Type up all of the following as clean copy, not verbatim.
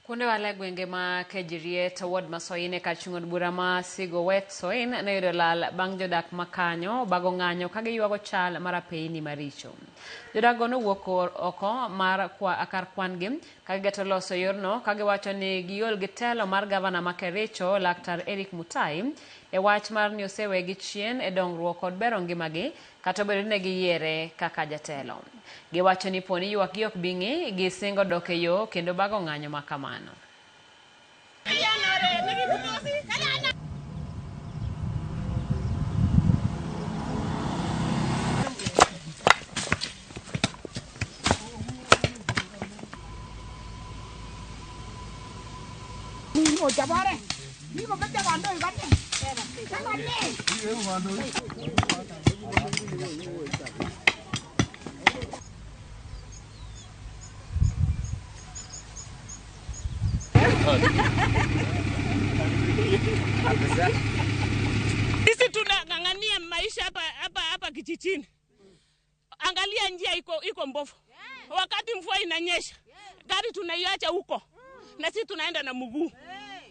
Kunde wale gwenge ma Kejiriet ward ma Soin e kar chung'od bura ma Sigo wet Soin ne yudo lal bang' jodak makanyo bago ng'anyo ka giywago chal mar apeyni maricho. Jodak go nowuok oko mar kar kwan gi ka gigeto loso yorno ka giwacho ni giol gi telo mar gavana ma Kericho Laktar Eric Mutai e wach mar ni osewe gi chien e dongruok kod bero ngimagi kata obedo ni ne giyiere kaka jatelo. Giwacho ni poni ywak gi ok bing'i gisingo dok e yo kendo bago ng'anyo ma kamano. Sisi tunang'ang'ania maisha hapa kijijini. Angalia njia iko mbovu. Wakati mvua inanyesha, gari tunaiacha huko. Na sisi tunaenda na mguu.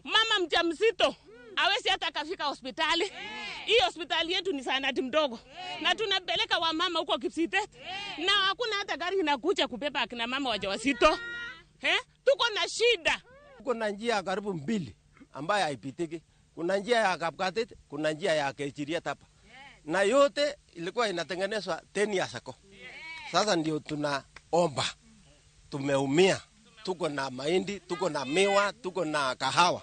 Mama mjamzito hawezi hata kafika hospitali. Hii hospitali yetu ni zahanati mdogo. Na tunapeleka wamama huko Kipsitet. Na hakuna hata gari inakuja kubeba akina mama wajawazito. Tuko na shida. Kuna njia karibu mbili ambayo haipitiki. Kuna njia ya Kapkatet, kuna njia ya Kejiriet hapa. Na yote ilikuwa inatengenezwa 10 years ago. Sasa ndio tunaomba. Tumeumia. Tuko na mahindi, tuko na miwa, tuko na kahawa.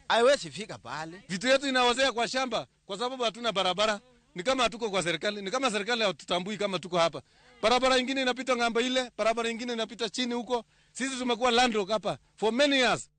Haiwezi fika pale. Vitu yetu inaozea kwa shamba kwa sababu hatuna barabara. Ni kama hatuko kwa serikali, ni kama serikali hatutambui kama tuko hapa. Barabara nyingine inapita ng'ambo ile, barabara nyingine inapita chini huko. Sisi tumekuwa landlocked hapa for many years.